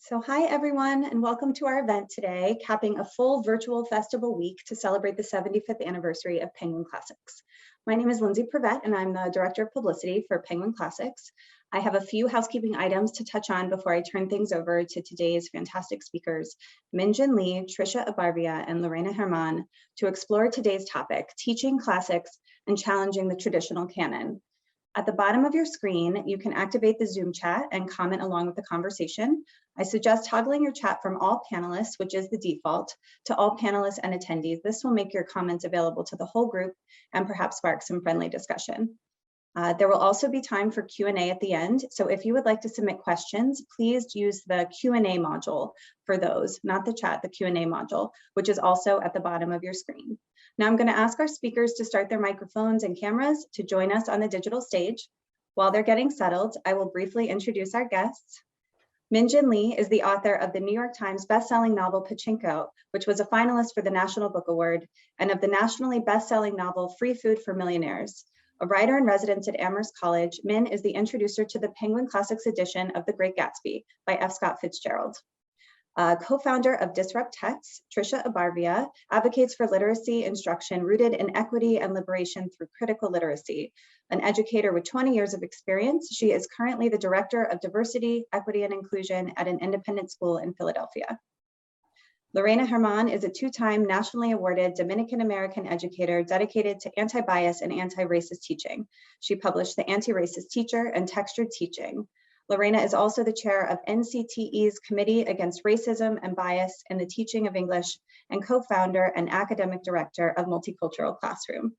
So hi everyone, and welcome to our event today, capping a full virtual festival week to celebrate the 75th anniversary of Penguin Classics. My name is Lindsay Prevet, and I'm the Director of Publicity for Penguin Classics. I have a few housekeeping items to touch on before I turn things over to today's fantastic speakers, Min Jin Lee, Tricia Ebarvia, and Lorena Germán, to explore today's topic, teaching classics and challenging the traditional canon. At the bottom of your screen, you can activate the Zoom chat and comment along with the conversation. I suggest toggling your chat from all panelists, which is the default, to all panelists and attendees. This will make your comments available to the whole group and perhaps spark some friendly discussion. There will also be time for Q&A at the end. So if you would like to submit questions, please use the Q&A module for those, not the chat, the Q&A module, which is also at the bottom of your screen. Now I'm going to ask our speakers to start their microphones and cameras to join us on the digital stage. While they're getting settled, I will briefly introduce our guests. Min Jin Lee is the author of the New York Times bestselling novel Pachinko, which was a finalist for the National Book Award, and of the nationally bestselling novel Free Food for Millionaires. A writer in residence at Amherst College, Min is the introducer to the Penguin Classics edition of The Great Gatsby by F. Scott Fitzgerald. Co-founder of Disrupt Text, Tricia Ebarvia advocates for literacy instruction rooted in equity and liberation through critical literacy. An educator with 20 years of experience, she is currently the Director of Diversity, Equity, and Inclusion at an independent school in Philadelphia. Lorena Germán is a two-time nationally awarded Dominican-American educator dedicated to anti-bias and anti-racist teaching. She published The Anti-Racist Teacher and Textured Teaching. Lorena is also the chair of NCTE's Committee Against Racism and Bias in the Teaching of English and co-founder and academic director of Multicultural Classroom.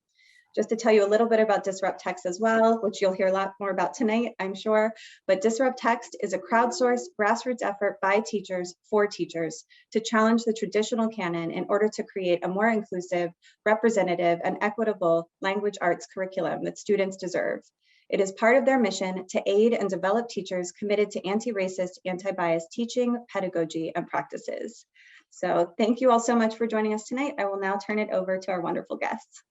Just to tell you a little bit about Disrupt Text as well, which you'll hear a lot more about tonight, I'm sure, but Disrupt Text is a crowdsourced grassroots effort by teachers for teachers to challenge the traditional canon in order to create a more inclusive, representative, and equitable language arts curriculum that students deserve. It is part of their mission to aid and develop teachers committed to anti-racist, anti-bias teaching, pedagogy, and practices. So thank you all so much for joining us tonight. I will now turn it over to our wonderful guests.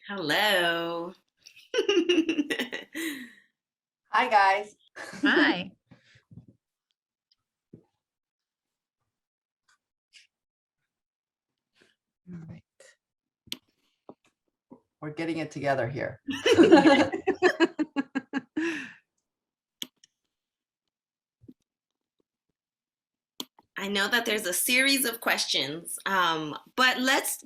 Hello. Hi, guys. Hi. All right. We're getting it together here. I know that there's a series of questions, but let's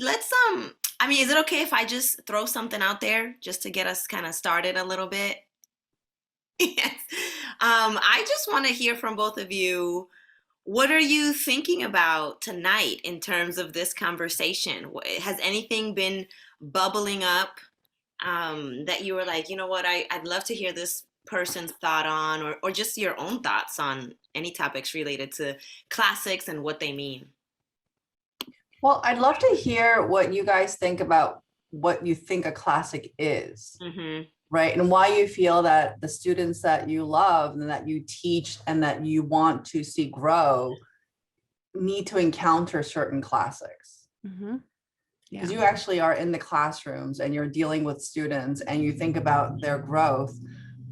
I mean, is it okay if I just throw something out there just to get us kind of started a little bit? Yes. I just want to hear from both of you. What are you thinking about tonight in terms of this conversation? Has anything been bubbling up that you were like, you know what, I'd love to hear this person's thought on, or just your own thoughts on any topics related to classics and what they mean? Well, I'd love to hear what you guys think about what you think a classic is, right? And why you feel that the students that you love and that you teach and that you want to see grow need to encounter certain classics. Because you actually are in the classrooms and you're dealing with students and you think about their growth.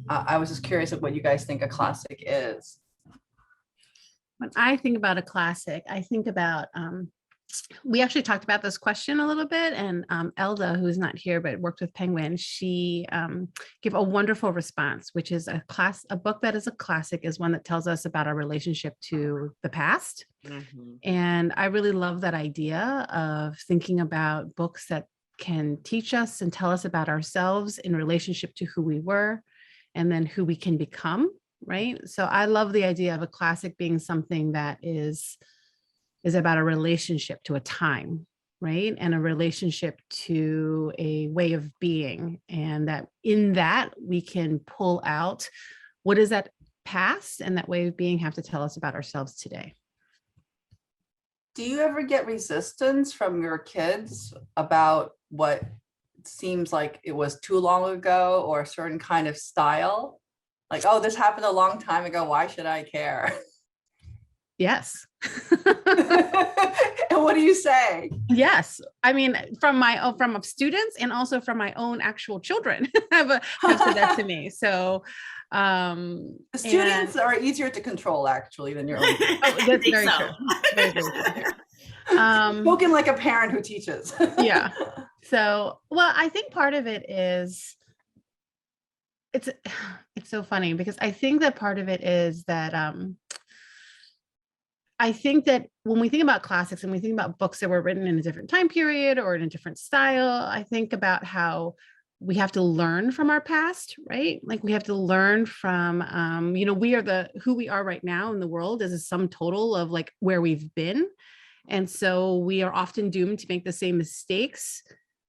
I was just curious of what you guys think a classic is. When I think about a classic, I think about, we actually talked about this question a little bit, and Elda, who's not here but worked with Penguin, she gave a wonderful response, which is a book that is a classic is one that tells us about our relationship to the past. And I really love that idea of thinking about books that can teach us and tell us about ourselves in relationship to who we were and then who we can become, right? So I love the idea of a classic being something that is about a relationship to a time, right? And a relationship to a way of being. And that in that we can pull out what is that past and that way of being have to tell us about ourselves today. Do you ever get resistance from your kids about what seems like it was too long ago or a certain kind of style? Like, oh, this happened a long time ago, why should I care? Yes. And what do you say? Yes. I mean, from students and also from my own actual children have said that to me. So, The students are easier to control actually than your own. Oh, that's very true. Very, very true. Spoken like a parent who teaches. Yeah. So, well, I think part of it is, it's so funny because I think that part of it is that, I think that when we think about classics and we think about books that were written in a different time period or in a different style, I think about how we have to learn from our past, right? Like we have to learn from, we are who we are right now in the world is a sum total of like where we've been. And so we are often doomed to make the same mistakes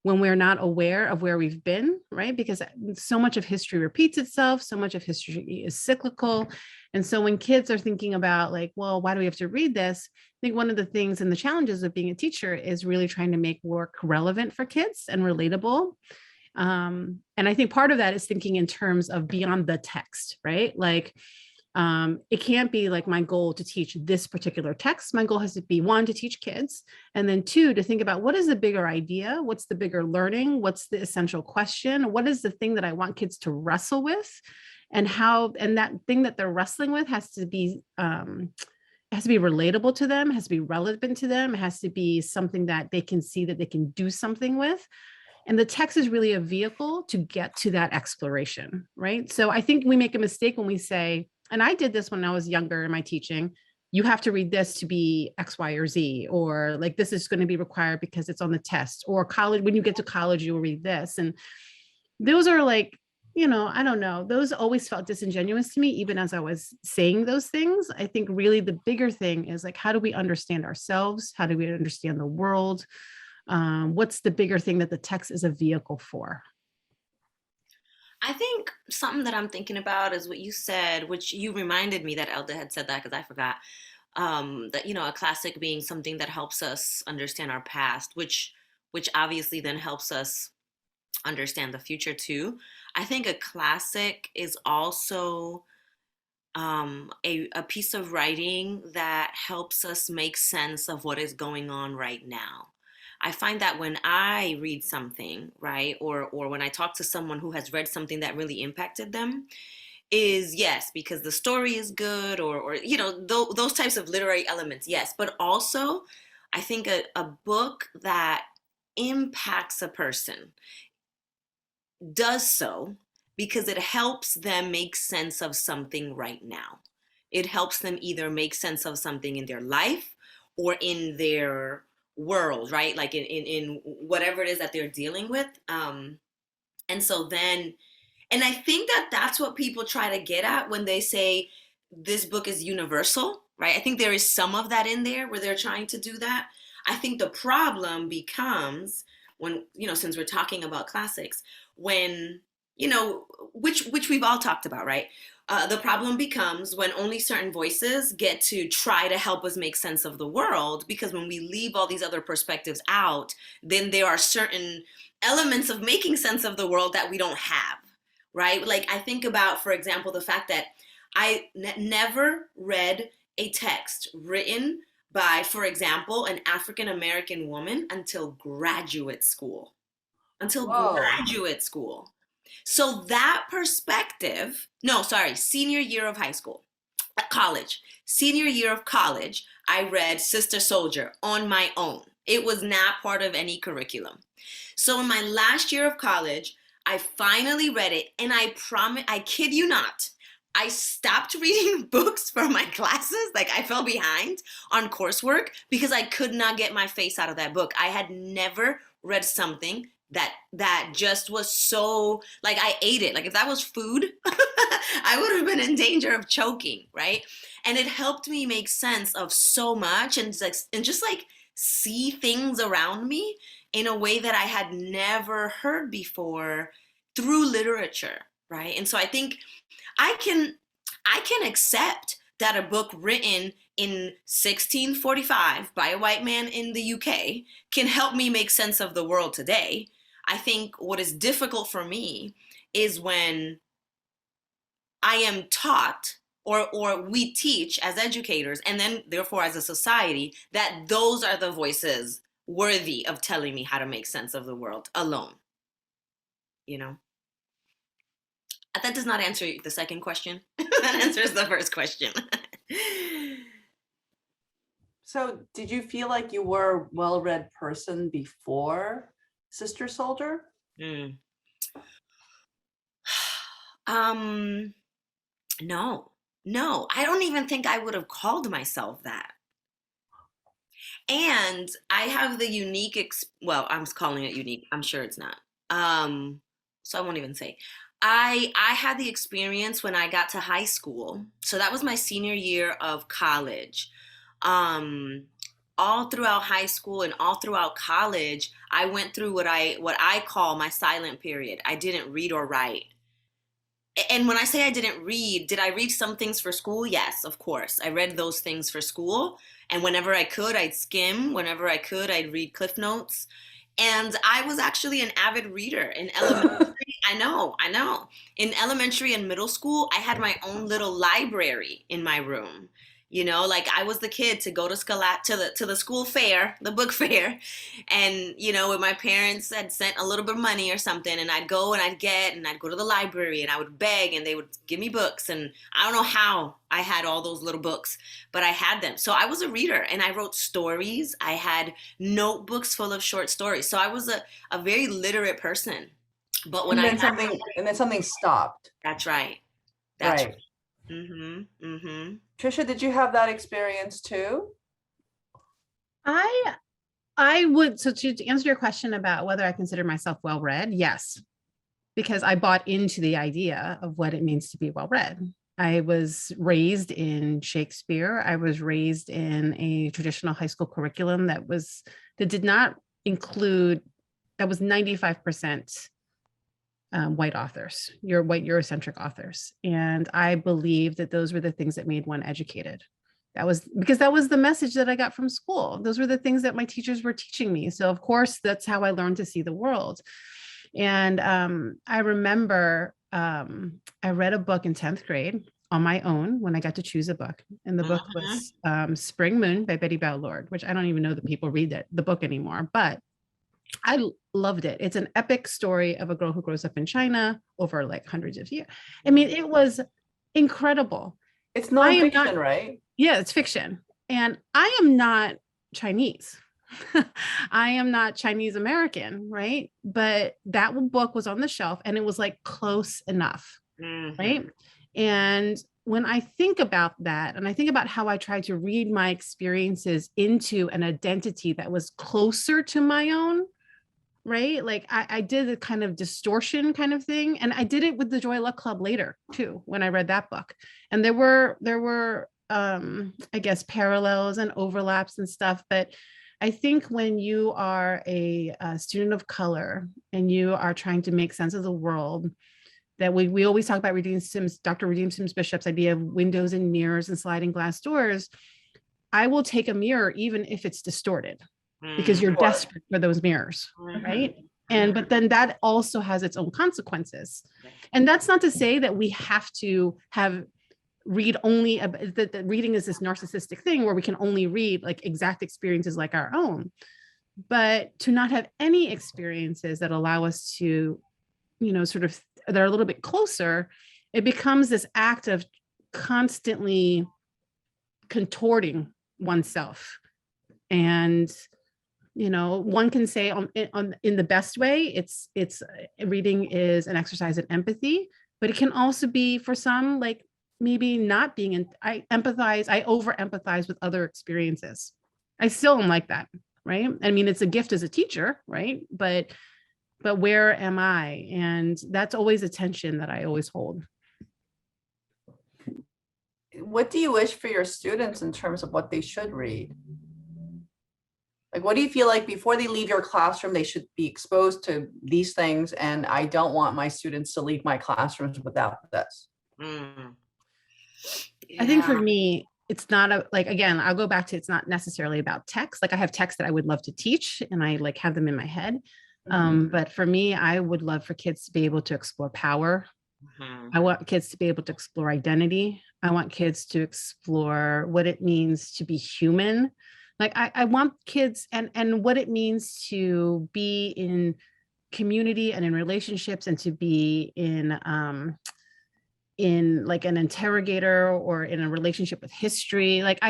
when we're not aware of where we've been, right? Because so much of history repeats itself, so much of history is cyclical. And so when kids are thinking about like, well, why do we have to read this? I think one of the things and the challenges of being a teacher is really trying to make work relevant for kids and relatable. And I think part of that is thinking in terms of beyond the text, right? Like, it can't be like my goal to teach this particular text. My goal has to be 1, to teach kids, and then 2, to think about what is the bigger idea? What's the bigger learning? What's the essential question? What is the thing that I want kids to wrestle with? And that thing that they're wrestling with has to be relatable to them, has to be relevant to them, it has to be something that they can see that they can do something with. And the text is really a vehicle to get to that exploration, right? So I think we make a mistake when we say, and I did this when I was younger in my teaching, you have to read this to be X, Y, or Z, or like this is going to be required because it's on the test, or college, when you get to college, you'll read this. And those are like, I don't know, those always felt disingenuous to me, even as I was saying those things. I think really the bigger thing is like, how do we understand ourselves? How do we understand the world? What's the bigger thing that the text is a vehicle for? I think something that I'm thinking about is what you said, which you reminded me that Elda had said that because I forgot. That a classic being something that helps us understand our past, which obviously then helps us understand the future too. I think a classic is also a piece of writing that helps us make sense of what is going on right now. I find that when I read something, right, or when I talk to someone who has read something that really impacted them, is yes, because the story is good, or those types of literary elements, yes, but also I think a book that impacts a person does so because it helps them make sense of something right now. It helps them either make sense of something in their life or in their world, right? Like in whatever it is that they're dealing with. And so then, and I think that that's what people try to get at when they say this book is universal, right? I think there is some of that in there where they're trying to do that. I think the problem becomes when, since we're talking about classics, when, which we've all talked about, right? The problem becomes when only certain voices get to try to help us make sense of the world, because when we leave all these other perspectives out, then there are certain elements of making sense of the world that we don't have, right? Like I think about, for example, the fact that I never read a text written by, for example, an African-American woman until graduate school. Graduate school. So that perspective, senior year of high school, college, senior year of college, I read Sister Soldier on my own. It was not part of any curriculum. So in my last year of college, I finally read it, and I promise, I kid you not, I stopped reading books for my classes. Like I fell behind on coursework because I could not get my face out of that book. I had never read something that just was so, like I ate it. Like if that was food, I would have been in danger of choking, right? And it helped me make sense of so much and just see things around me in a way that I had never heard before through literature, right? And so I think I can accept that a book written in 1645 by a white man in the UK can help me make sense of the world today. I think what is difficult for me is when I am taught or we teach as educators, and then therefore as a society, that those are the voices worthy of telling me how to make sense of the world alone. You know, that does not answer the second question. That answers the first question. So did you feel like you were a well-read person before Sister Soldier? Mm. No, I don't even think I would have called myself that. And I have the unique, well, I'm calling it unique. I'm sure it's not. So I won't even say. I had the experience when I got to high school. So that was my senior year of college. All throughout high school and all throughout college, I went through what I call my silent period. I didn't read or write. And when I say I didn't read, did I read some things for school? Yes, of course. I read those things for school. And whenever I could, I'd skim. Whenever I could, I'd read Cliff Notes. And I was actually an avid reader in elementary. I know. In elementary and middle school, I had my own little library in my room. You know, like I was the kid to go to the school fair, the book fair, and you know, when my parents had sent a little bit of money or something, and I'd go and I'd go to the library and I would beg, and they would give me books, and I don't know how I had all those little books, but I had them. So I was a reader, and I wrote stories. I had notebooks full of short stories. So I was a very literate person. But when and then something stopped. That's right. That's right. Mm-hmm. Tricia, did you have that experience too? I would, so to answer your question about whether I consider myself well-read, yes, because I bought into the idea of what it means to be well-read. I was raised in Shakespeare. I was raised in a traditional high school curriculum that did not include, that was 95% white authors, white Eurocentric authors. And I believe that those were the things that made one educated. That was because that was the message that I got from school. Those were the things that my teachers were teaching me. So of course, that's how I learned to see the world. And I remember I read a book in 10th grade on my own when I got to choose a book. And the book was Spring Moon by Betty Ballard, which I don't even know that people read the book anymore, but I loved it. It's an epic story of a girl who grows up in China over like hundreds of years. I mean, it was incredible. It's nonfiction, right? Yeah, it's fiction. And I am not Chinese. I am not Chinese American, right? But that book was on the shelf and it was like close enough, right? And when I think about that, and I think about how I tried to read my experiences into an identity that was closer to my own, right? Like I did a kind of distortion kind of thing. And I did it with the Joy Luck Club later too, when I read that book. And there were I guess parallels and overlaps and stuff. But I think when you are a student of color and you are trying to make sense of the world, that we always talk about Dr. Redeem Sims Bishop's idea of windows and mirrors and sliding glass doors. I will take a mirror even if it's distorted, because you're desperate for those mirrors, right? But then that also has its own consequences. And that's not to say that we have to read only, that reading is this narcissistic thing where we can only read like exact experiences like our own, but to not have any experiences that allow us to, sort of, they're a little bit closer, it becomes this act of constantly contorting oneself. And one can say in the best way, it's reading is an exercise in empathy, but it can also be for some like maybe not being I over empathize with other experiences. I still am like that, right? I mean, it's a gift as a teacher, right? But where am I? And that's always a tension that I always hold. What do you wish for your students in terms of what they should read? Like, what do you feel like before they leave your classroom, they should be exposed to these things? And I don't want my students to leave my classrooms without this. I think for me, it's not again, I'll go back to, it's not necessarily about text. Like I have texts that I would love to teach and I like have them in my head. But for me, I would love for kids to be able to explore power. I want kids to be able to explore identity. I want kids to explore what it means to be human. Like I want kids and what it means to be in community and in relationships and to be in like an interrogator or in a relationship with history. Like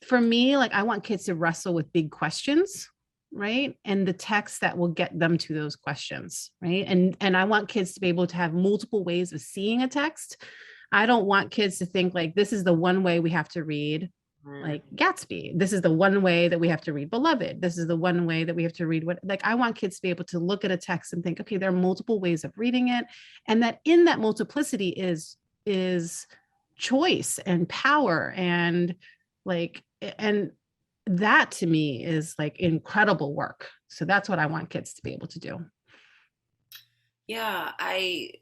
for me, like I want kids to wrestle with big questions, right? And the text that will get them to those questions, right? And I want kids to be able to have multiple ways of seeing a text. I don't want kids to think like this is the one way we have to read like Gatsby. This is the one way that we have to read Beloved. This is the one way that we have to read what, like, I want kids to be able to look at a text and think, okay, there are multiple ways of reading it. And that in that multiplicity is choice and power and like, and that to me is like incredible work. So that's what I want kids to be able to do. Yeah,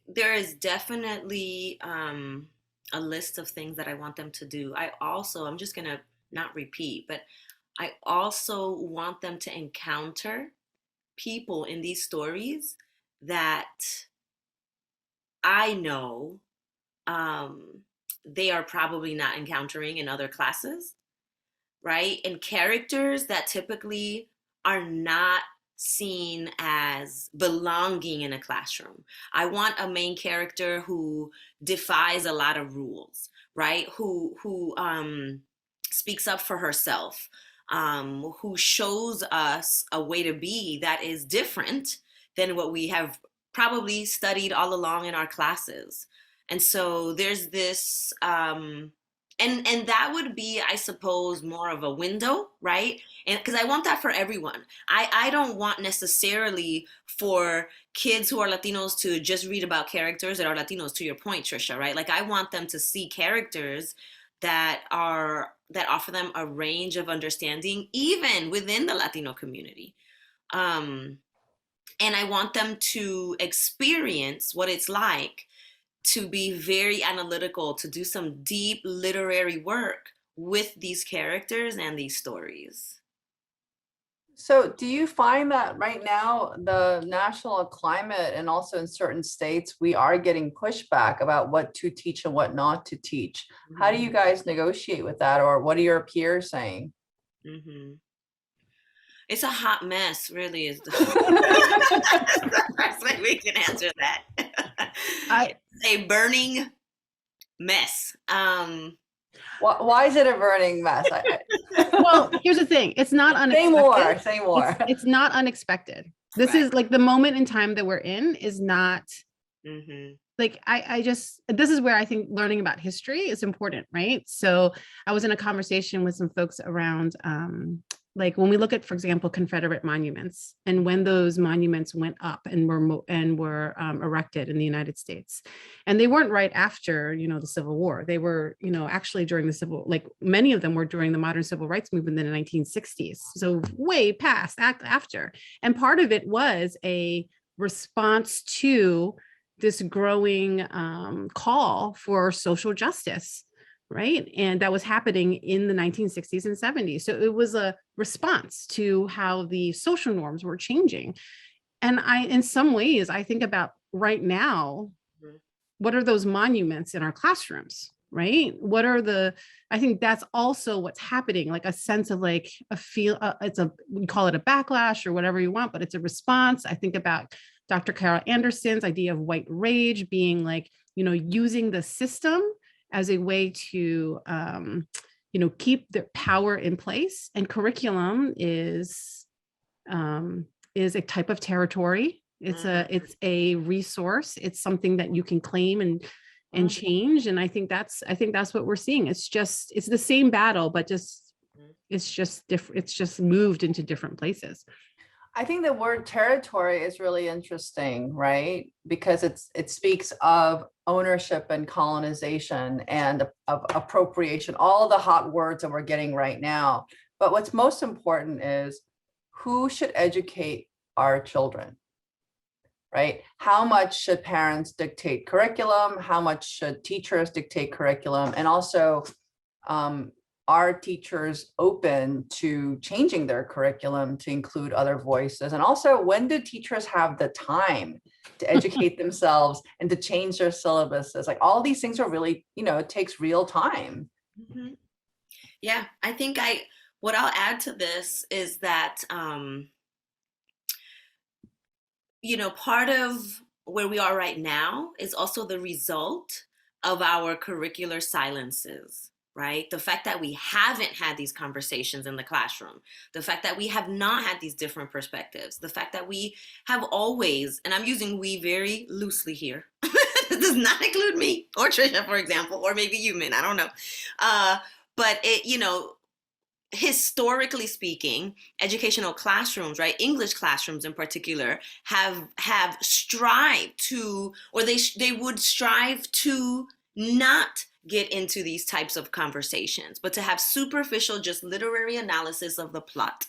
there is definitely a list of things that I want them to do. I'm just gonna not repeat, but I also want them to encounter people in these stories that I know they are probably not encountering in other classes, right? And characters that typically are not seen as belonging in a classroom. I want a main character who defies a lot of rules, right? Who speaks up for herself, who shows us a way to be that is different than what we have probably studied all along in our classes. And so there's this and that would be, I suppose, more of a window, right? And because I want that for everyone. I don't want necessarily for kids who are Latinos to just read about characters that are Latinos, to your point, Tricia, right? Like I want them to see characters that offer them a range of understanding, even within the Latino community. And I want them to experience what it's like to be very analytical, to do some deep literary work with these characters and these stories. So do you find that right now, the national climate and also in certain states, we are getting pushback about what to teach and what not to teach? Mm-hmm. How do you guys negotiate with that? Or what are your peers saying? Mm-hmm. It's a hot mess, really, is the best way we can answer that. It's a burning mess. Why is it a burning mess? Well, here's the thing. It's not unexpected. Say more. It's not unexpected. This is like the moment in time that we're in is not like, this is where I think learning about history is important, right? So I was in a conversation with some folks around, like when we look at, for example, Confederate monuments and when those monuments went up and were erected in the United States, and they weren't right after, the Civil War. They were, actually during like many of them were during the modern civil rights movement in the 1960s. So way past after. And part of it was a response to this growing call for social justice. Right. And that was happening in the 1960s and 70s. So it was a response to how the social norms were changing. And in some ways, I think about right now, what are those monuments in our classrooms? Right. I think that's also what's happening, like a sense of like we call it a backlash or whatever you want, but it's a response. I think about Dr. Carol Anderson's idea of white rage being like, using the system as a way to, keep the power in place. And curriculum is a type of territory. It's a resource. It's something that you can claim and change. And I think that's what we're seeing. It's the same battle, but it's just different. It's just moved into different places. I think the word territory is really interesting, right? Because it speaks of ownership and colonization and of appropriation, all the hot words that we're getting right now. But what's most important is who should educate our children, right? How much should parents dictate curriculum? How much should teachers dictate curriculum? And also, are teachers open to changing their curriculum to include other voices? And also, when do teachers have the time to educate themselves and to change their syllabuses? Like, all these things are really, it takes real time. Mm-hmm. Yeah, I think what I'll add to this is that, part of where we are right now is also the result of our curricular silences, right? The fact that we haven't had these conversations in the classroom, the fact that we have not had these different perspectives, the fact that we have always, and I'm using we very loosely here, this does not include me or Tricia, for example, or maybe you, Min, I don't know. But historically speaking, educational classrooms, right, English classrooms in particular, have strived to, or they would strive to not get into these types of conversations, but to have superficial, just literary analysis of the plot,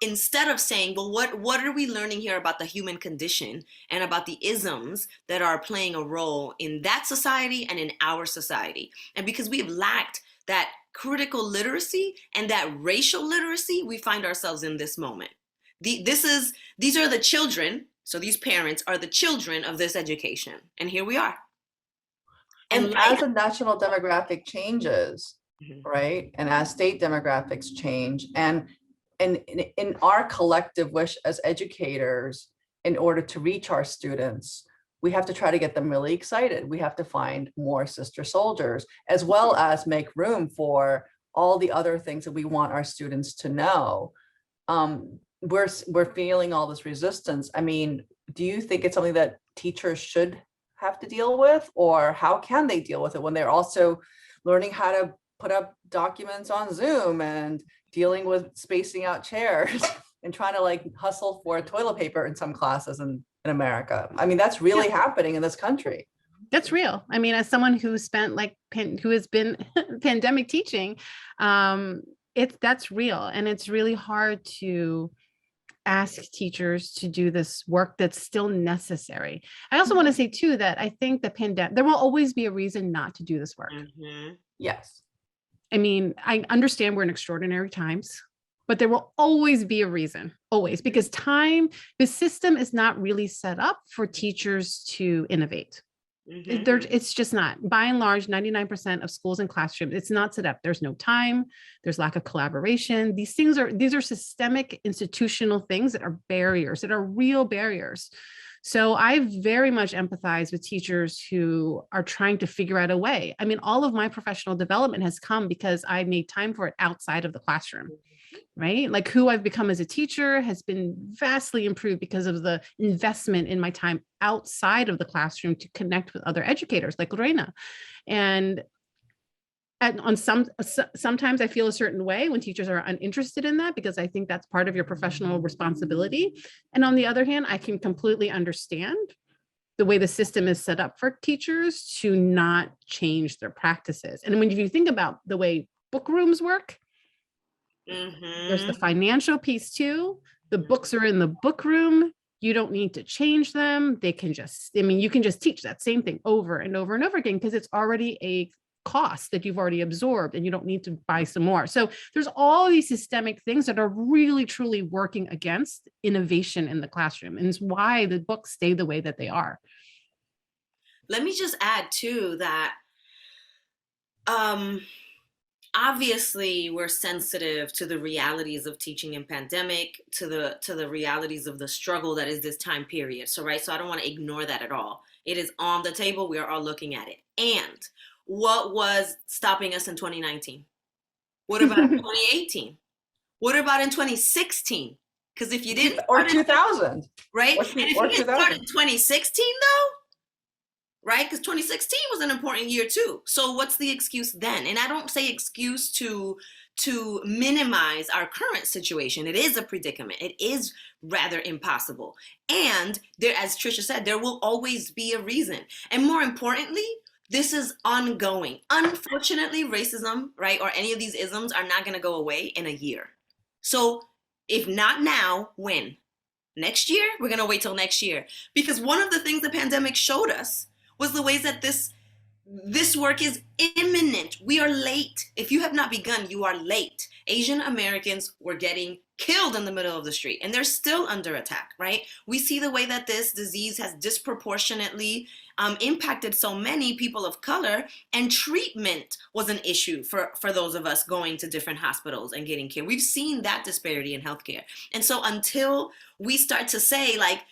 instead of saying, well, what are we learning here about the human condition and about the isms that are playing a role in that society and in our society? And because we have lacked that critical literacy and that racial literacy, we find ourselves in this moment. These are the children, so these parents are the children of this education. And here we are. And as the national demographic changes, mm-hmm. right, and as state demographics change, and in our collective wish as educators, in order to reach our students, we have to try to get them really excited. We have to find more sister soldiers, as well as make room for all the other things that we want our students to know. We're feeling all this resistance. I mean, do you think it's something that teachers should have to deal with, or how can they deal with it when they're also learning how to put up documents on Zoom and dealing with spacing out chairs and trying to like hustle for toilet paper in some classes in America? I mean, that's really happening in this country. That's real. I mean, as someone who spent who has been pandemic teaching, that's real. And it's really hard to ask teachers to do this work that's still necessary. I also want to say too, that I think the pandemic, there will always be a reason not to do this work. Mm-hmm. Yes. I mean, I understand we're in extraordinary times, but there will always be a reason, always, because the system is not really set up for teachers to innovate. Mm-hmm. It's just not. By and large, 99% of schools and classrooms, it's not set up. There's no time. There's lack of collaboration. These are systemic institutional things that are barriers, that are real barriers. So I very much empathize with teachers who are trying to figure out a way. I mean, all of my professional development has come because I made time for it outside of the classroom, right? Like who I've become as a teacher has been vastly improved because of the investment in my time outside of the classroom to connect with other educators like Lorena. And sometimes I feel a certain way when teachers are uninterested in that, because I think that's part of your professional responsibility. And on the other hand, I can completely understand the way the system is set up for teachers to not change their practices. And if you think about the way book rooms work, mm-hmm. there's the financial piece too. The books are in the book room. You don't need to change them. You can just teach that same thing over and over and over again, because it's already a cost that you've already absorbed and you don't need to buy some more. So there's all these systemic things that are really, truly working against innovation in the classroom. And it's why the books stay the way that they are. Let me just add too that obviously we're sensitive to the realities of teaching in pandemic, to the realities of the struggle that is this time period. So I don't want to ignore that at all. It is on the table. We are all looking at it. And what was stopping us in 2019? What about in 2018? What about in 2016? Because if you didn't, or 2000, right? And if you didn't start in 2016 though, right? Because 2016 was an important year too. So what's the excuse then? And I don't say excuse to minimize our current situation. It is a predicament. It is rather impossible. And there, as Tricia said, there will always be a reason. And more importantly, this is ongoing. Unfortunately, racism, right, or any of these isms are not going to go away in a year. So if not now, when? Next year? We're going to wait till next year. Because one of the things the pandemic showed us was the ways that this work is imminent. We are late. If you have not begun, you are late. Asian Americans were getting killed in the middle of the street, and they're still under attack, right? We see the way that this disease has disproportionately impacted so many people of color, and treatment was an issue for those of us going to different hospitals and getting care. We've seen that disparity in healthcare. And so until we start to say, like,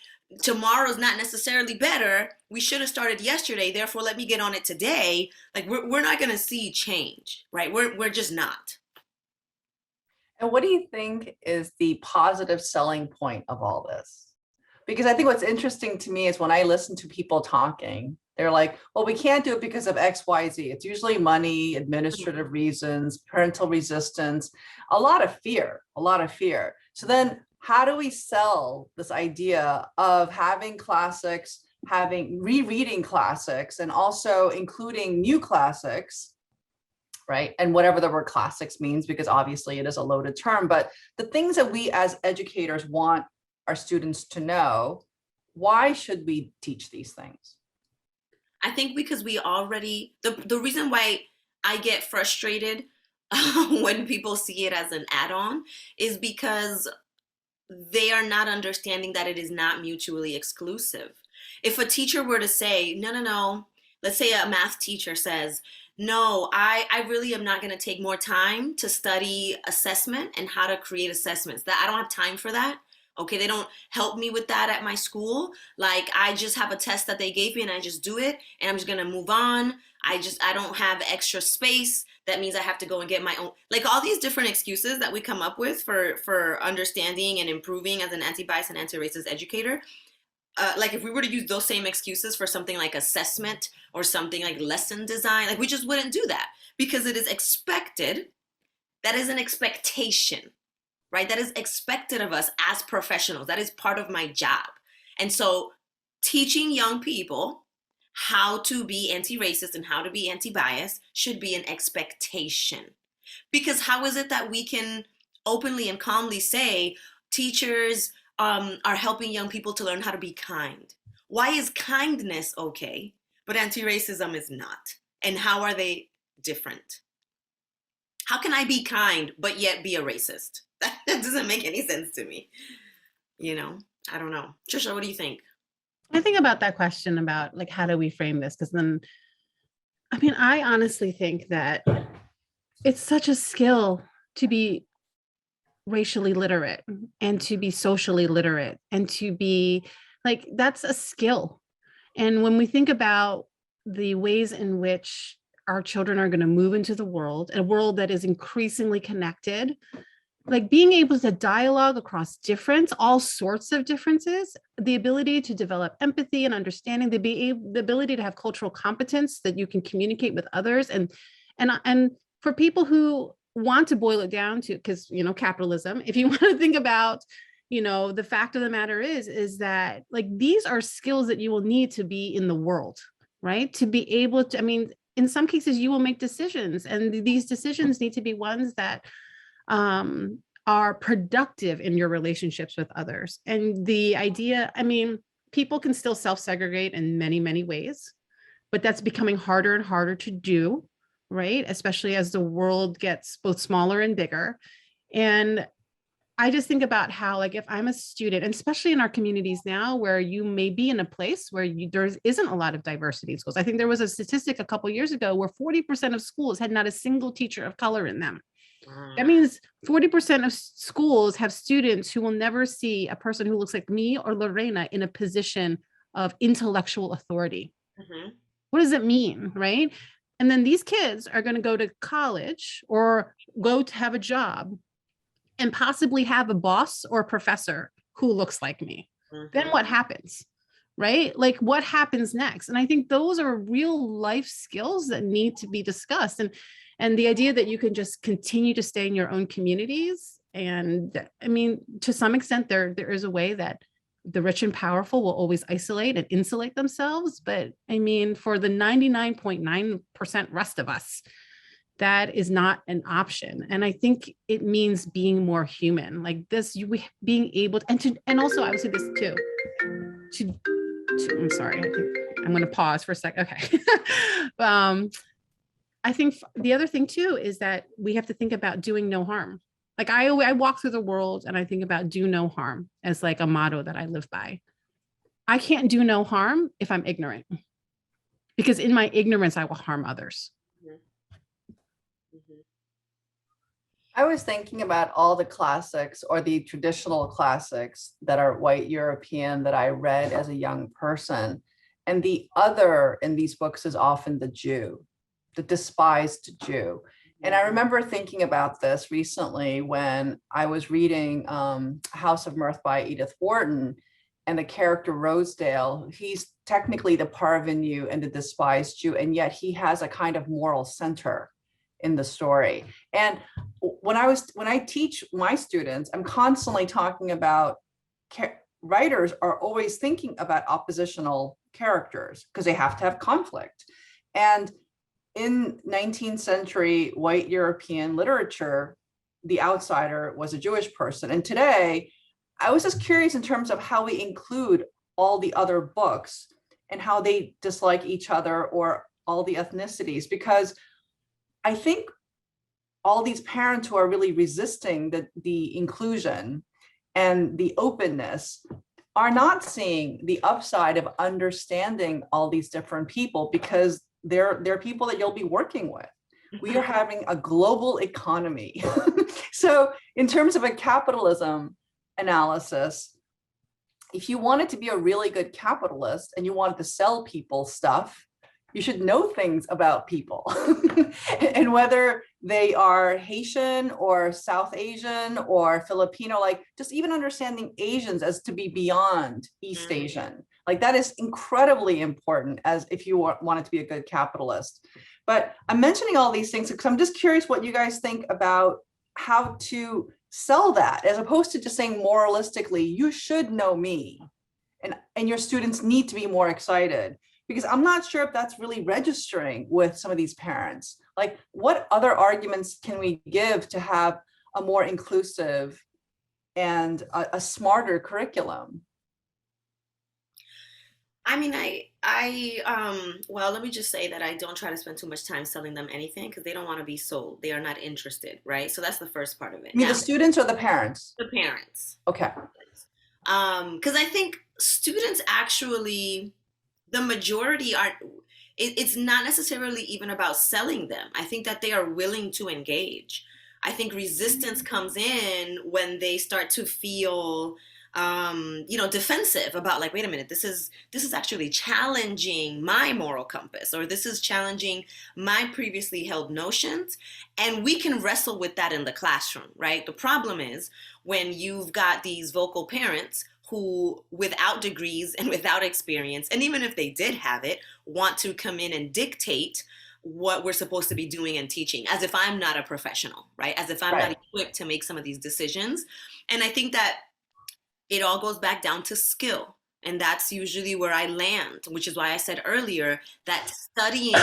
tomorrow's not necessarily better, we should have started yesterday, therefore let me get on it today, like we're not going to see change, right? We're just not. And what do you think is the positive selling point of all this? Because I think what's interesting to me is when I listen to people talking, they're like, well, we can't do it because of X, Y, Z. It's usually money, administrative reasons, parental resistance, a lot of fear. So then how do we sell this idea of having classics, rereading classics, and also including new classics, right? And whatever the word classics means, because obviously it is a loaded term, but the things that we as educators want our students to know, why should we teach these things? I think because we already, the reason why I get frustrated when people see it as an add-on is because they are not understanding that it is not mutually exclusive. If a teacher were to say, no, let's say a math teacher says, no, I really am not going to take more time to study assessment and how to create assessments. That I don't have time for that. Okay, they don't help me with that at my school. Like, I just have a test that they gave me and I just do it and I'm just going to move on. I don't have extra space. That means I have to go and get my own, like all these different excuses that we come up with for understanding and improving as an anti-bias and anti-racist educator. Like if we were to use those same excuses for something like assessment or something like lesson design, like we just wouldn't do that because it is expected. That is an expectation, right? That is expected of us as professionals. That is part of my job. And so teaching young people how to be anti-racist and how to be anti-bias should be an expectation. Because how is it that we can openly and calmly say teachers are helping young people to learn how to be kind? Why is kindness okay, but anti-racism is not? And how are they different? How can I be kind, but yet be a racist? That doesn't make any sense to me. You know, I don't know. Tricia, what do you think? I think about that question about like, how do we frame this? Because then, I mean, I honestly think that it's such a skill to be racially literate and to be socially literate and to be like, that's a skill. And when we think about the ways in which our children are going to move into the world, a world that is increasingly connected, like being able to dialogue across all sorts of differences, the ability to develop empathy and understanding, the ability to have cultural competence that you can communicate with others. And for people who want to boil it down to, because, you know, capitalism, if you want to think about, you know, the fact of the matter is that like, these are skills that you will need to be in the world, right? To be able to, I mean, in some cases you will make decisions, and these decisions need to be ones that are productive in your relationships with others. And the idea, I mean, people can still self-segregate in many, many ways, but that's becoming harder and harder to do, right? Especially as the world gets both smaller and bigger. And I just think about how, like, if I'm a student, and especially in our communities now, where you may be in a place where there isn't a lot of diversity in schools. I think there was a statistic a couple of years ago where 40% of schools had not a single teacher of color in them. That means 40% of schools have students who will never see a person who looks like me or Lorena in a position of intellectual authority. Mm-hmm. What does it mean, right? And then these kids are going to go to college or go to have a job and possibly have a boss or a professor who looks like me. Mm-hmm. Then what happens, right? Like, what happens next? And I think those are real life skills that need to be discussed. And the idea that you can just continue to stay in your own communities. And I mean, to some extent, there is a way that the rich and powerful will always isolate and insulate themselves. But I mean, for the 99.9% rest of us, that is not an option. And I think it means being more human, like this, being able to, and also I would say this too, I'm sorry, I think I'm going to pause for a second. Okay. I think the other thing too is that we have to think about doing no harm. Like I walk through the world and I think about do no harm as like a motto that I live by. I can't do no harm if I'm ignorant, because in my ignorance, I will harm others. I was thinking about all the classics or the traditional classics that are white European that I read as a young person. And the other in these books is often the Jew, the despised Jew. And I remember thinking about this recently when I was reading House of Mirth by Edith Wharton, and the character Rosedale, he's technically the parvenu and the despised Jew, and yet he has a kind of moral center in the story. And when I teach my students, I'm constantly talking about writers are always thinking about oppositional characters because they have to have conflict. And in 19th century white European literature, the outsider was a Jewish person. And today, I was just curious in terms of how we include all the other books and how they dislike each other or all the ethnicities, because I think all these parents who are really resisting the inclusion and the openness are not seeing the upside of understanding all these different people, because they're people that you'll be working with. We are having a global economy. So in terms of a capitalism analysis, if you wanted to be a really good capitalist and you wanted to sell people stuff, you should know things about people and whether they are Haitian or South Asian or Filipino, like just even understanding Asians as to be beyond East Asian, like that is incredibly important as if you wanted to be a good capitalist. But I'm mentioning all these things because I'm just curious what you guys think about how to sell that, as opposed to just saying moralistically, you should know me and your students need to be more excited. Because I'm not sure if that's really registering with some of these parents. Like, what other arguments can we give to have a more inclusive and a smarter curriculum? I mean, well, let me just say that I don't try to spend too much time selling them anything because they don't want to be sold. They are not interested, right? So that's the first part of it. You mean the students or the parents? The parents. Okay. Because I think students actually, the majority are, it's not necessarily even about selling them. I think that they are willing to engage. I think resistance comes in when they start to feel, defensive about, like, wait a minute, this is actually challenging my moral compass, or this is challenging my previously held notions. And we can wrestle with that in the classroom, right? The problem is when you've got these vocal parents who, without degrees and without experience, and even if they did have it, want to come in and dictate what we're supposed to be doing and teaching, as if I'm not a professional, right? As if I'm not equipped to make some of these decisions. And I think that it all goes back down to skill. And that's usually where I land, which is why I said earlier that studying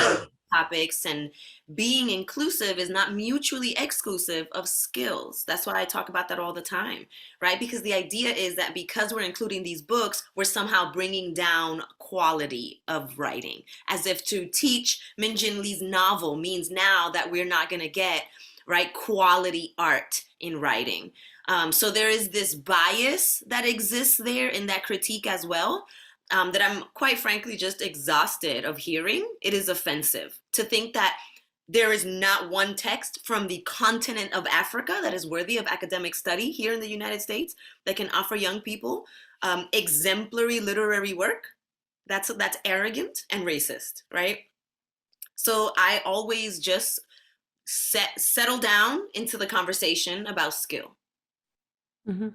topics and being inclusive is not mutually exclusive of skills. That's why I talk about that all the time, right? Because the idea is that because we're including these books, we're somehow bringing down quality of writing, as if to teach Min Jin Lee's novel means now that we're not going to get, right, quality art in writing. So there is this bias that exists there in that critique as well. That I'm quite frankly just exhausted of hearing. It is offensive to think that there is not one text from the continent of Africa that is worthy of academic study here in the United States that can offer young people exemplary literary work. That's arrogant and racist, right? So I always just settle down into the conversation about skill. Mm-hmm.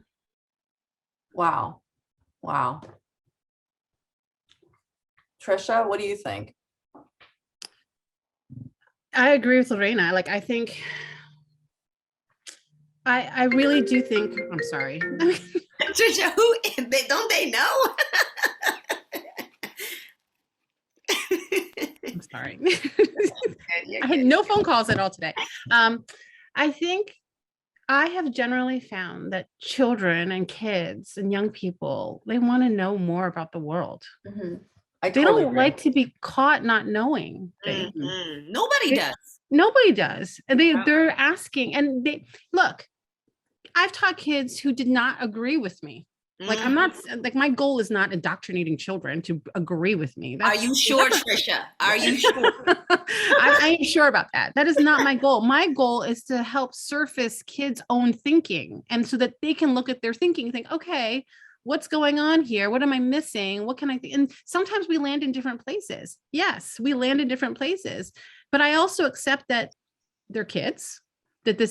Wow. Tricia, what do you think? I agree with Lorena. Like, I think, I really do think, I'm sorry. Tricia, don't they know? I'm sorry. I had no phone calls at all today. I think I have generally found that children and kids and young people, they want to know more about the world. Mm-hmm. I They totally don't agree. like to be caught not knowing things. Nobody does. Nobody does. And they're asking, and they look, I've taught kids who did not agree with me. Like, I'm not like, my goal is not indoctrinating children to agree with me. Are you sure, Tricia? Are you sure? I ain't sure about that. That is not my goal. My goal is to help surface kids' own thinking, and so that they can look at their thinking and think, okay, what's going on here? What am I missing? What can I think? And sometimes we land in different places. Yes, we land in different places, but I also accept that they're kids, that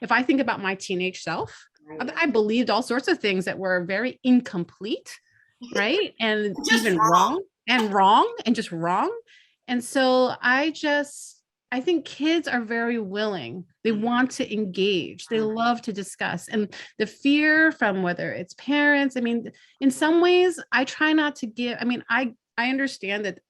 if I think about my teenage self, I believed all sorts of things that were very incomplete, right? And even wrong and just wrong. And so I think kids are very willing. They want to engage. They love to discuss. And the fear from whether it's parents, I mean, in some ways, I try not to give, I mean, I understand that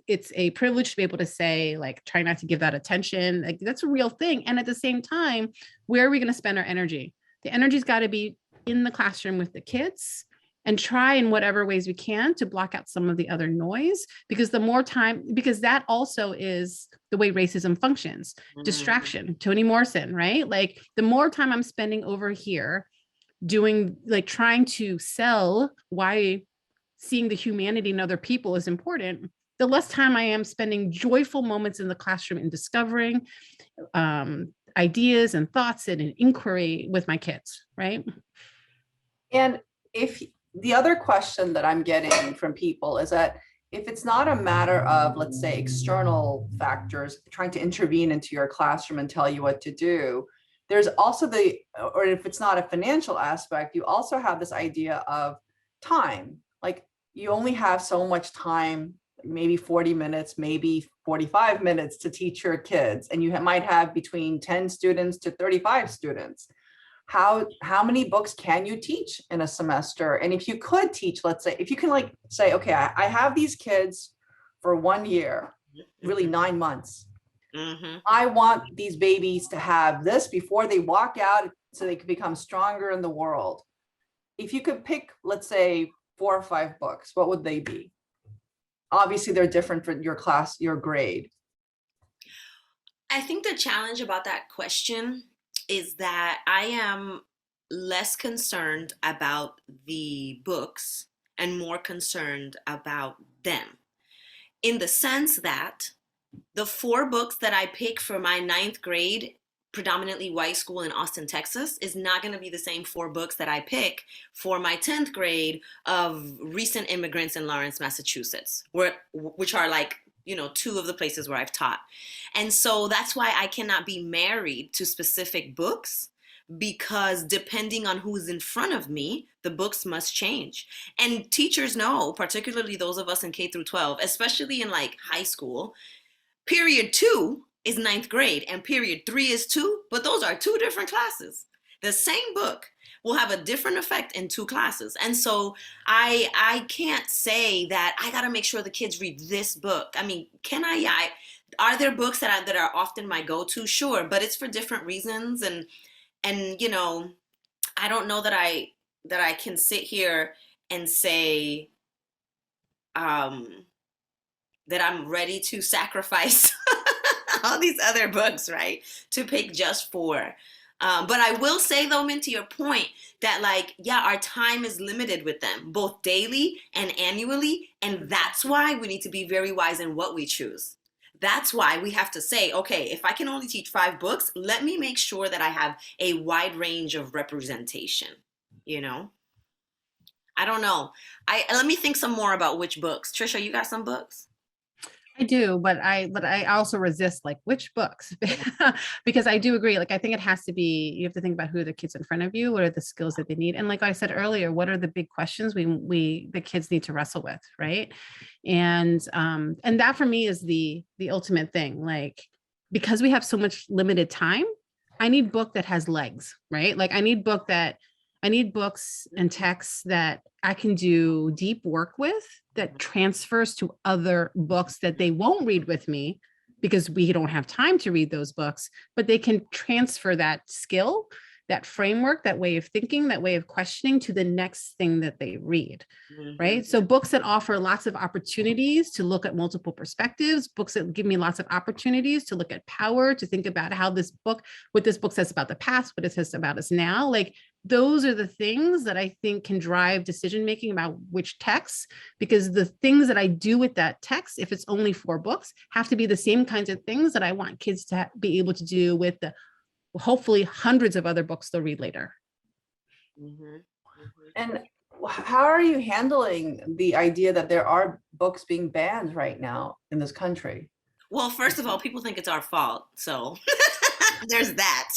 it's a privilege to be able to say, like, try not to give that attention. Like, that's a real thing. And at the same time, where are we going to spend our energy? The energy's got to be in the classroom with the kids, and try in whatever ways we can to block out some of the other noise, because the more time, because that also is the way racism functions. Distraction, Toni Morrison, right? Like, the more time I'm spending over here doing, like, trying to sell why seeing the humanity in other people is important, the less time I am spending joyful moments in the classroom and discovering ideas and thoughts and an inquiry with my kids, right? And if the other question that I'm getting from people is that if it's not a matter of, let's say, external factors trying to intervene into your classroom and tell you what to do, there's also or if it's not a financial aspect, you also have this idea of time. Like, you only have so much time, maybe 40 minutes, maybe 45 minutes to teach your kids. And you might have between 10 students to 35 students. How many books can you teach in a semester? And if you could teach, let's say, if you can, like, say, okay, I have these kids for 1 year, really 9 months. I want these babies to have this before they walk out so they can become stronger in the world. If you could pick, let's say, 4 or 5 books, what would they be? Obviously, they're different for your class, your grade. I think the challenge about that question is that I am less concerned about the books and more concerned about them, in the sense that the 4 books that I pick for my 9th grade, predominantly white school in Austin, Texas, is not going to be the same 4 books that I pick for my 10th grade of recent immigrants in Lawrence, Massachusetts, which are, like, 2 of the places where I've taught. And so that's why I cannot be married to specific books, because depending on who's in front of me, the books must change. And teachers know, particularly those of us in K through 12, especially in, like, high school, period 2 is 9th grade and period 3 is 2, but those are 2 different classes. The same book will have a different effect in 2 classes. And so I can't say that I got to make sure the kids read this book. I mean, can I? Are there books that are often my go-to? Sure, but it's for different reasons. And I don't know that I can sit here and say that I'm ready to sacrifice all these other books, right, to pick just 4. But I will say, though, Min, to your point, that, like, yeah, our time is limited with them, both daily and annually. And that's why we need to be very wise in what we choose. That's why we have to say, okay, if I can only teach 5 books, let me make sure that I have a wide range of representation, I don't know. Let me think some more about which books. Tricia, you got some books? I do, but I also resist, like, which books, because I do agree. Like, I think it has to be, you have to think about who are the kids in front of you, what are the skills that they need. And like I said earlier, what are the big questions the kids need to wrestle with, right? And that for me is the ultimate thing. Like, because we have so much limited time, I need book that has legs, right? Like, I need books and texts that I can do deep work with, that transfers to other books that they won't read with me because we don't have time to read those books, but they can transfer that skill that framework, that way of thinking, that way of questioning to the next thing that they read. Right. So books that offer lots of opportunities to look at multiple perspectives, books that give me lots of opportunities to look at power, to think about how what this book says about the past, what it says about us now. Like, those are the things that I think can drive decision-making about which texts, because the things that I do with that text, if it's only 4 books, have to be the same kinds of things that I want kids to be able to do with the hopefully hundreds of other books they'll read later. And how are you handling the idea that there are books being banned right now in this country? Well, first of all, people think it's our fault. So there's that.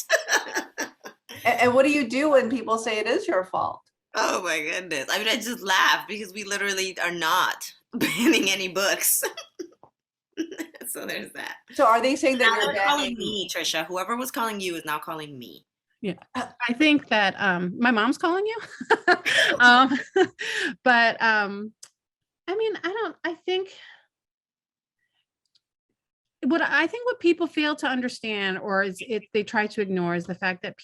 And what do you do when people say it is your fault? Oh my goodness. I mean, I just laugh because we literally are not banning any books. So there's that. So are they saying that Now you're they're calling banning me, Tricia. Whoever was calling you is now calling me. Yeah, I think that my mom's calling you. But I mean, I think what people fail to understand, or they try to ignore, is the fact that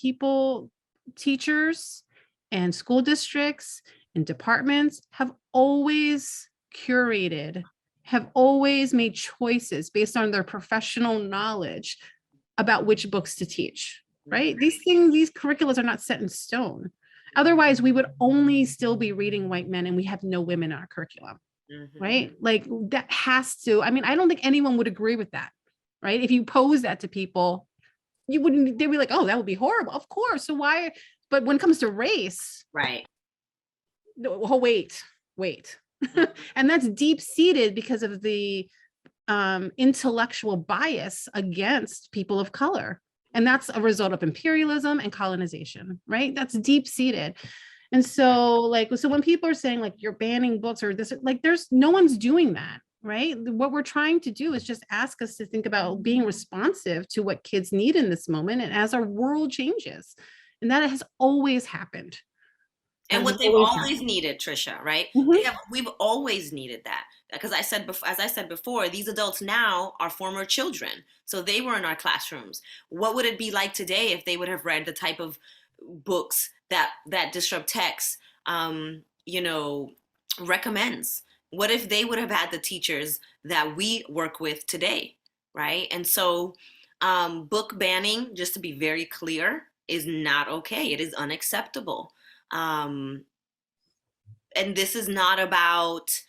teachers and school districts and departments have always curated, have always made choices based on their professional knowledge about which books to teach. Right? These curriculums are not set in stone. Otherwise, we would only still be reading white men and we have no women in our curriculum. Right? Like, that has to, I mean, I don't think anyone would agree with that. Right? If you pose that to people, they'd be like, oh, that would be horrible. Of course. So why? But when it comes to race, right. Oh, wait. And that's deep seated because of the intellectual bias against people of color. And that's a result of imperialism and colonization, right? That's deep seated. And so when people are saying like, you're banning books or this, like, no one's doing that, right? What we're trying to do is just ask us to think about being responsive to what kids need in this moment and as our world changes. And that has always happened. And what they've always needed, Tricia, right? We've always needed that. Because as I said before, these adults now are former children. So they were in our classrooms. What would it be like today if they would have read the type of books that Disrupt Text, recommends? What if they would have had the teachers that we work with today, right? And so book banning, just to be very clear, is not okay. It is unacceptable. And this is not about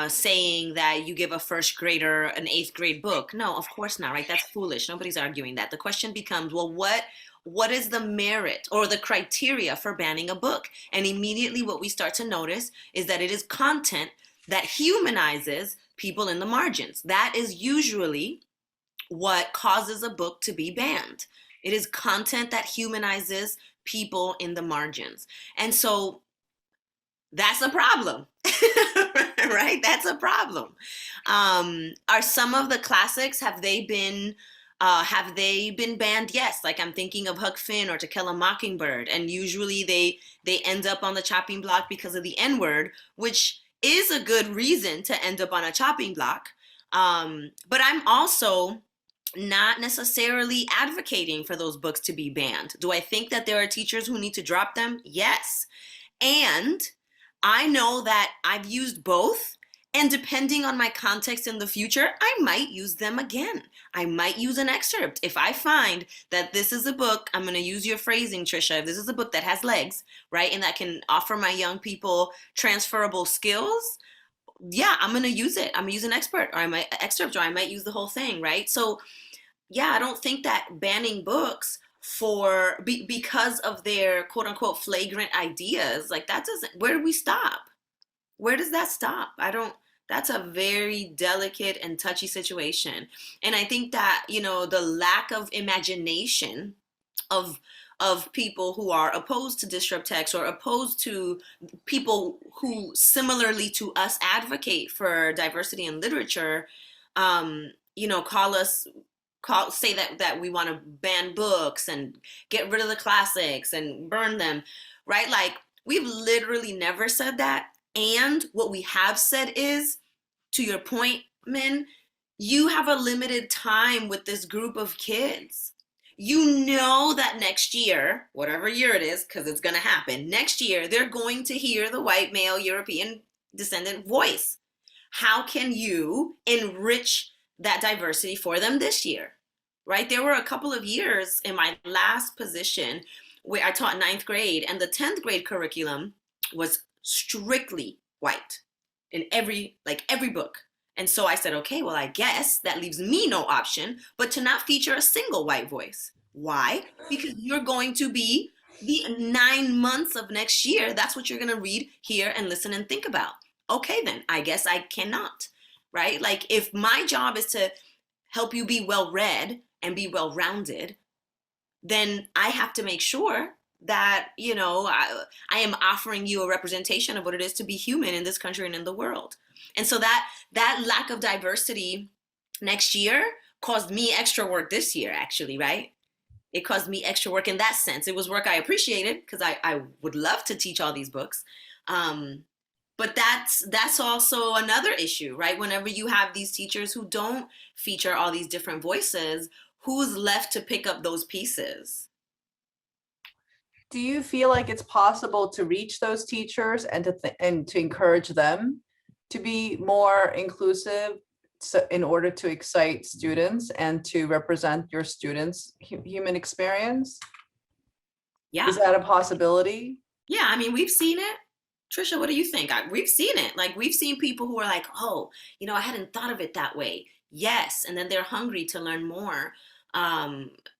saying that you give a first grader an 8th grade book. No, of course not, right? That's foolish. Nobody's arguing that. The question becomes, well, what is the merit or the criteria for banning a book? And immediately what we start to notice is that it is content that humanizes people in the margins. That is usually what causes a book to be banned. It is content that humanizes people in the margins. And so that's a problem, right? That's a problem. Are some of the classics, have they been banned? Yes. Like, I'm thinking of Huck Finn or To Kill a Mockingbird. And usually they end up on the chopping block because of the N-word, which is a good reason to end up on a chopping block. But I'm also not necessarily advocating for those books to be banned. Do I think that there are teachers who need to drop them? Yes. And I know that I've used both, and depending on my context in the future, I might use them again. I might use an excerpt. If I find that this is a book, I'm going to use your phrasing, Tricia, if this is a book that has legs, right, and that can offer my young people transferable skills, yeah, I'm going to use it. I'm going to use an excerpt, or I might use the whole thing, right? So yeah, I don't think that banning books because of their quote unquote flagrant ideas, like, that doesn't, where do we stop? Where does that stop? That's a very delicate and touchy situation. And I think that, the lack of imagination of people who are opposed to Disrupt Text, or opposed to people who similarly to us advocate for diversity in literature, say that we want to ban books and get rid of the classics and burn them, right? Like, we've literally never said that. And what we have said is, to your point, Min, you have a limited time with this group of kids. you know that next year, whatever year it is, because it's going to happen, next year, they're going to hear the white male European descendant voice. How can you enrich that diversity for them this year? Right? There were a couple of years in my last position where I taught 9th grade, and the 10th grade curriculum was strictly white in every book. And so I said, okay, well, I guess that leaves me no option but to not feature a single white voice. Why? Because you're going to be the 9 months of next year. That's what you're going to read, hear, and listen and think about. Okay, then I guess I cannot, right? Like, if my job is to help you be well read and be well rounded, then I have to make sure that, you know, I am offering you a representation of what it is to be human in this country and in the world. And so that lack of diversity next year caused me extra work this year, actually, right? It caused me extra work in that sense. It was work I appreciated because I would love to teach all these books. But that's also another issue, right? Whenever you have these teachers who don't feature all these different voices, who's left to pick up those pieces? Do you feel like it's possible to reach those teachers and to encourage them to be more inclusive, so in order to excite students and to represent your students' human experience? Yeah. Is that a possibility? Yeah, I mean, we've seen it. Tricia, what do you think? We've seen it. Like, we've seen people who are like, oh, you know, I hadn't thought of it that way. Yes. And then they're hungry to learn more,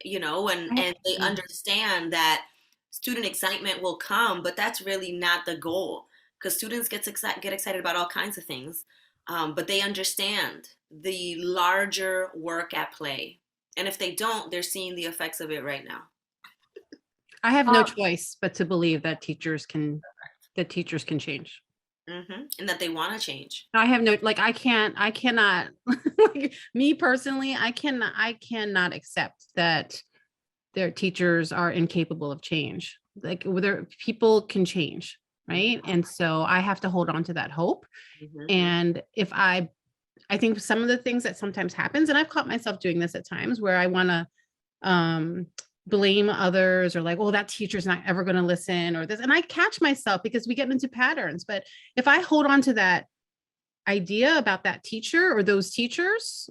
you know, and they understand that student excitement will come, but that's really not the goal, because students get excited about all kinds of things. But they understand the larger work at play. And if they don't, they're seeing the effects of it right now. I have no choice but to believe that teachers can change. Mm-hmm. And that they want to change. I have no, like, I cannot, like, me personally, I cannot accept that their teachers are incapable of change. Like, whether people can change, right? And so I have to hold on to that hope. Mm-hmm. And if I think some of the things that sometimes happens, and I've caught myself doing this at times, where I want to blame others, or like, oh, that teacher's not ever going to listen, or this, and I catch myself because we get into patterns. But if I hold on to that idea about that teacher or those teachers,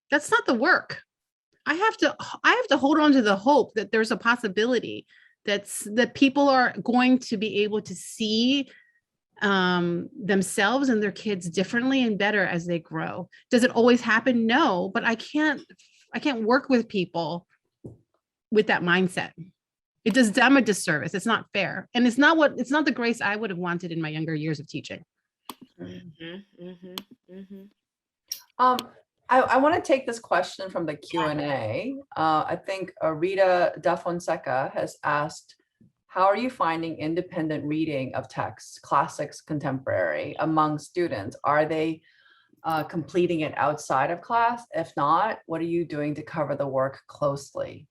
that's not the work. I have to hold on to the hope that there's a possibility that people are going to be able to see themselves and their kids differently and better as they grow. Does it always happen? No, but I can't work with people with that mindset. It does them a disservice. It's not fair. And it's not the grace I would have wanted in my younger years of teaching. Mm-hmm, mm-hmm, mm-hmm. I want to take this question from the Q&A. I think Rita Da Fonseca has asked, how are you finding independent reading of texts, classics, contemporary, among students? Are they completing it outside of class? If not, what are you doing to cover the work closely?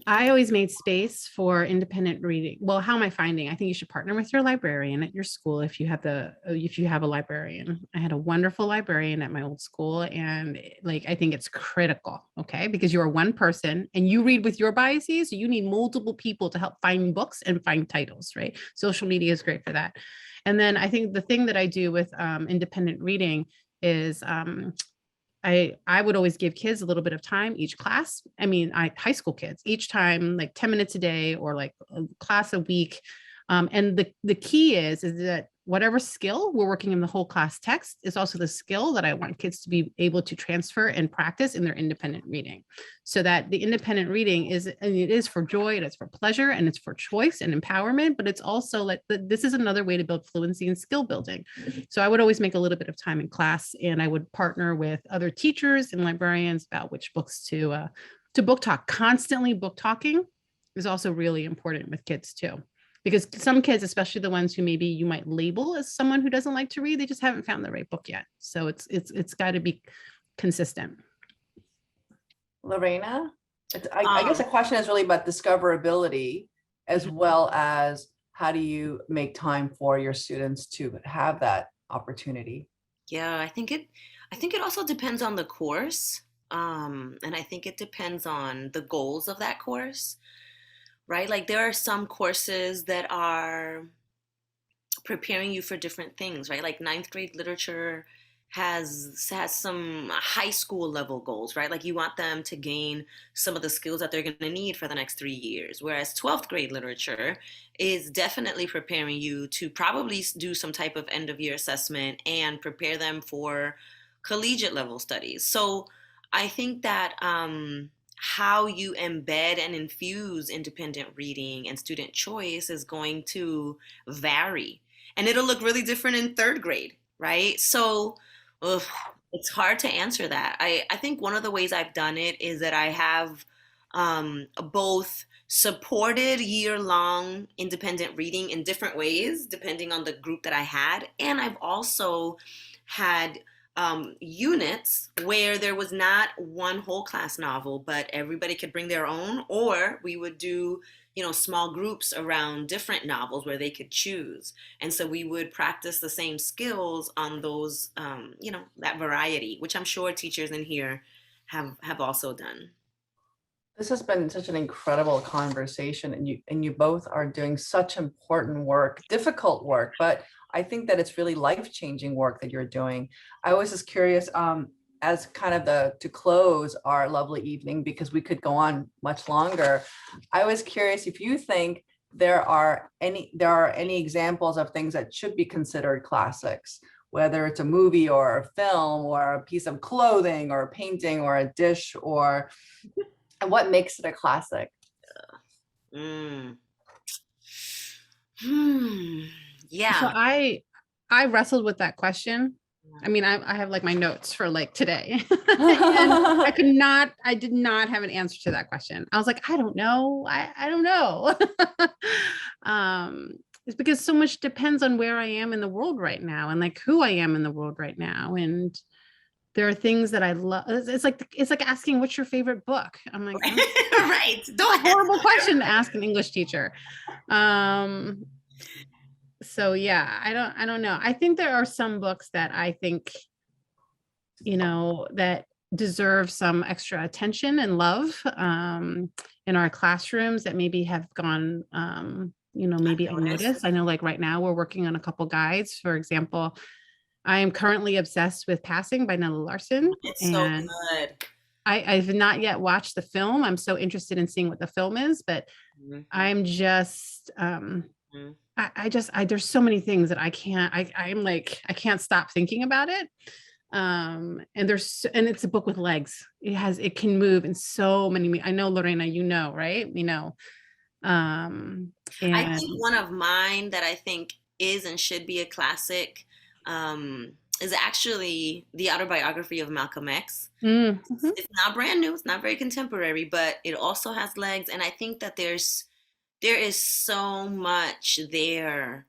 I always made space for independent reading. Well, how am I finding? I think you should partner with your librarian at your school if you have a librarian. I had a wonderful librarian at my old school, and like, I think it's critical, okay? Because you're one person and you read with your biases, so you need multiple people to help find books and find titles, right? Social media is great for that. And then I think the thing that I do with independent reading is I would always give kids a little bit of time each class. I mean, high school kids each time, like 10 minutes a day or like a class a week. And the key is that whatever skill we're working in the whole class text is also the skill that I want kids to be able to transfer and practice in their independent reading. So that the independent reading it is for joy, and it's for pleasure, and it's for choice and empowerment, but it's also like, this is another way to build fluency and skill building. So I would always make a little bit of time in class, and I would partner with other teachers and librarians about which books to book talk. Constantly book talking is also really important with kids too. Because some kids, especially the ones who maybe you might label as someone who doesn't like to read, they just haven't found the right book yet. So it's got to be consistent. Lorena, I guess the question is really about discoverability, as well as how do you make time for your students to have that opportunity? Yeah, I think it also depends on the course. And I think it depends on the goals of that course, right? Like there are some courses that are preparing you for different things, right? Like ninth grade literature has some high school level goals, right? Like you want them to gain some of the skills that they're going to need for the next 3 years. Whereas 12th grade literature is definitely preparing you to probably do some type of end of year assessment and prepare them for collegiate level studies. So I think that how you embed and infuse independent reading and student choice is going to vary, and it'll look really different in third grade, right? So ugh, it's hard to answer that. I think one of the ways I've done it is that I have both supported year-long independent reading in different ways, depending on the group that I had. And I've also had units where there was not one whole class novel, but everybody could bring their own, or we would do, small groups around different novels where they could choose. And so we would practice the same skills on those, that variety, which I'm sure teachers in here have also done. This has been such an incredible conversation, and you both are doing such important work, difficult work, but I think that it's really life-changing work that you're doing. I was just curious, as kind of to close our lovely evening, because we could go on much longer. I was curious if you think there are any examples of things that should be considered classics, whether it's a movie or a film or a piece of clothing or a painting or a dish, and what makes it a classic? Yeah. So I wrestled with that question. I mean, I have like my notes for like today. And I did not have an answer to that question. I was like, I don't know. I don't know. It's because so much depends on where I am in the world right now and like who I am in the world right now. And there are things that I love. It's like asking what's your favorite book. I'm like, right. Don't a horrible question to ask an English teacher. So yeah, I don't know. I think there are some books that I think, that deserve some extra attention and love in our classrooms that maybe have gone, maybe unnoticed. I know like right now we're working on a couple guides. For example, I am currently obsessed with Passing by Nella Larson. It's so good. I've not yet watched the film. I'm so interested in seeing what the film is, but I'm just, there's so many things that I can't stop thinking about it. And it's a book with legs. It can move in so many, I know Lorena, right? And I think one of mine that I think is and should be a classic is actually the autobiography of Malcolm X. Mm-hmm. It's not brand new, it's not very contemporary, but it also has legs. And I think that there is so much there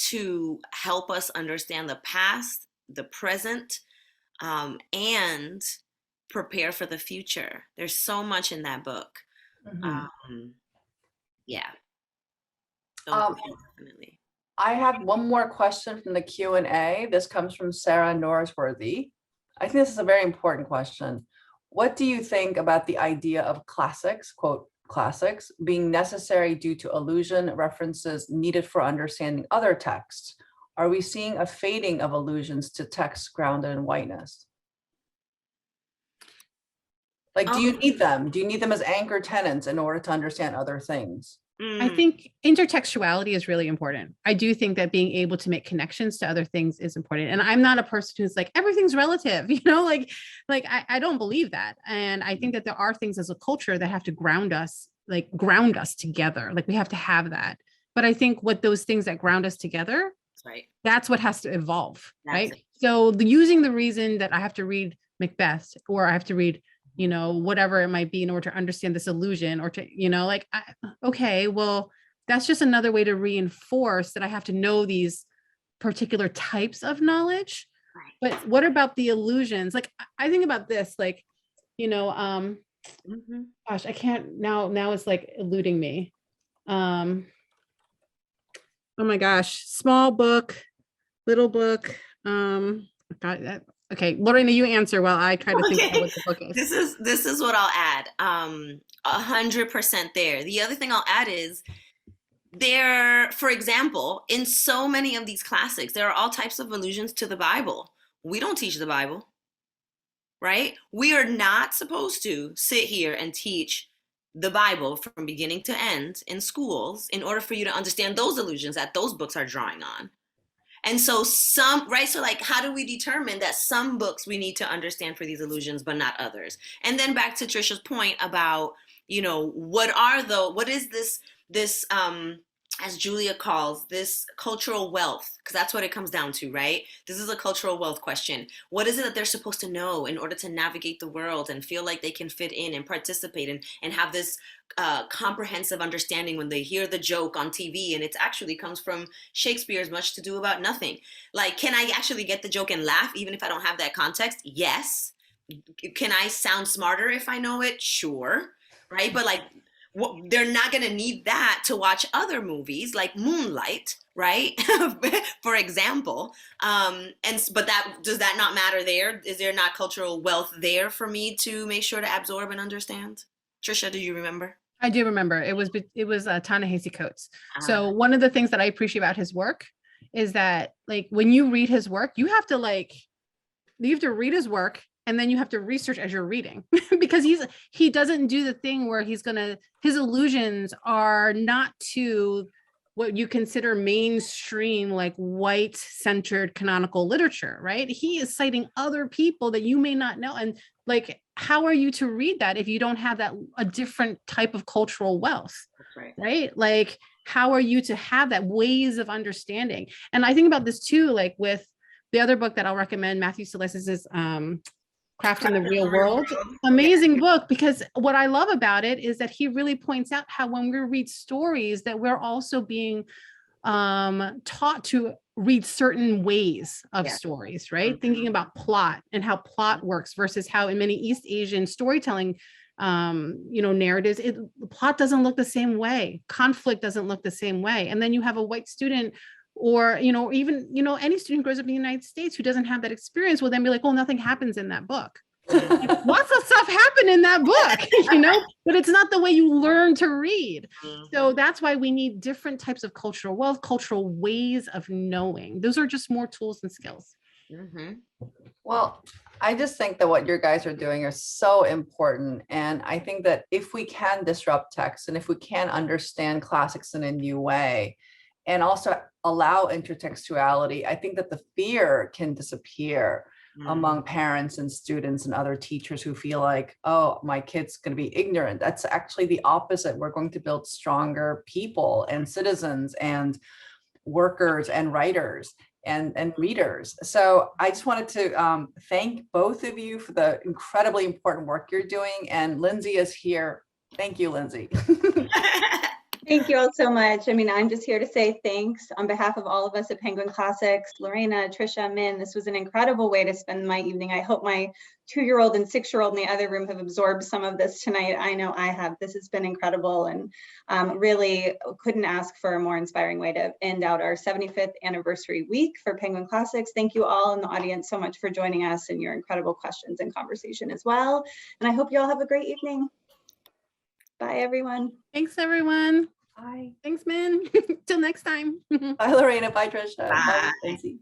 to help us understand the past, the present, and prepare for the future. There's so much in that book. Yeah. So definitely. I have one more question from the Q&A. This comes from Sarah Norsworthy. I think this is a very important question. What do you think about the idea of classics, quote, classics, being necessary due to allusion references needed for understanding other texts? Are we seeing a fading of allusions to texts grounded in whiteness? Like, do you need them? Do you need them as anchor tenants in order to understand other things? I think intertextuality is really important. I do think that being able to make connections to other things is important. And I'm not a person who's like, everything's relative, I don't believe that. And I think that there are things as a culture that have to ground us together. Like we have to have that. But I think what those things that ground us together, that's what has to evolve, right? So using the reason that I have to read Macbeth or I have to read whatever it might be in order to understand this illusion or to, okay, well, that's just another way to reinforce that I have to know these particular types of knowledge. But what about the illusions? Like, I think about this, gosh, I can't now it's like eluding me. Oh my gosh, small book, little book. God, Okay, Lorena, you answer while I try to think about Okay. what the book is. This is what I'll add. 100% there. The other thing I'll add is there, for example, in so many of these classics, there are all types of allusions to the Bible. We don't teach the Bible, right? We are not supposed to sit here and teach the Bible from beginning to end in schools in order for you to understand those allusions that those books are drawing on. And so so like, how do we determine that some books we need to understand for these illusions, but not others? And then back to Tricia's point about, what is this, as Julia calls, this cultural wealth, because that's what it comes down to, right? This is a cultural wealth question. What is it that they're supposed to know in order to navigate the world and feel like they can fit in and participate and have this comprehensive understanding when they hear the joke on TV and it actually comes from Shakespeare's Much to Do About Nothing? Like, can I actually get the joke and laugh even if I don't have that context? Yes. Can I sound smarter if I know it? Sure. Right? But like, they're not going to need that to watch other movies like Moonlight, right? For example. But does that not matter there? Is there not cultural wealth there for me to make sure to absorb and understand? Tricia, do you remember? I do remember. It was Ta-Nehisi Coates. So one of the things that I appreciate about his work is that, like, when you read his work, you have to read his work and then you have to research as you're reading because he doesn't do the thing where his allusions are not to what you consider mainstream, like white centered canonical literature, right? He is citing other people that you may not know. And like, how are you to read that if you don't have a different type of cultural wealth? That's right? Like, how are you to have that ways of understanding? And I think about this too, like with the other book that I'll recommend, Matthew Sales's Craft in the Real World. Amazing book, because what I love about it is that he really points out how when we read stories that we're also being taught to read certain ways of stories, right? Mm-hmm. Thinking about plot and how plot works versus how in many East Asian storytelling narratives, the plot doesn't look the same way. Conflict doesn't look the same way. And then you have a white student or, even, any student who grows up in the United States who doesn't have that experience will then be like, oh, nothing happens in that book. Like, lots of stuff happened in that book, but it's not the way you learn to read. Mm-hmm. So that's why we need different types of cultural wealth, cultural ways of knowing. Those are just more tools and skills. Mm-hmm. Well, I just think that what your guys are doing is so important. And I think that if we can disrupt text and if we can understand classics in a new way, and also allow intertextuality, I think that the fear can disappear among parents and students and other teachers who feel like, oh, my kid's going to be ignorant. That's actually the opposite. We're going to build stronger people and citizens and workers and writers and readers. So I just wanted to thank both of you for the incredibly important work you're doing. And Lindsay is here. Thank you, Lindsay. Thank you all so much. I mean, I'm just here to say thanks on behalf of all of us at Penguin Classics. Lorena, Tricia, Min, this was an incredible way to spend my evening. I hope my 2-year-old and 6-year-old in the other room have absorbed some of this tonight. I know I have. This has been incredible and really couldn't ask for a more inspiring way to end out our 75th anniversary week for Penguin Classics. Thank you all in the audience so much for joining us and your incredible questions and conversation as well. And I hope you all have a great evening. Bye, everyone. Thanks, everyone. Bye. Thanks, Min. Till next time. Bye, Lorena. Bye, Tricia. Bye. Bye, Lindsay.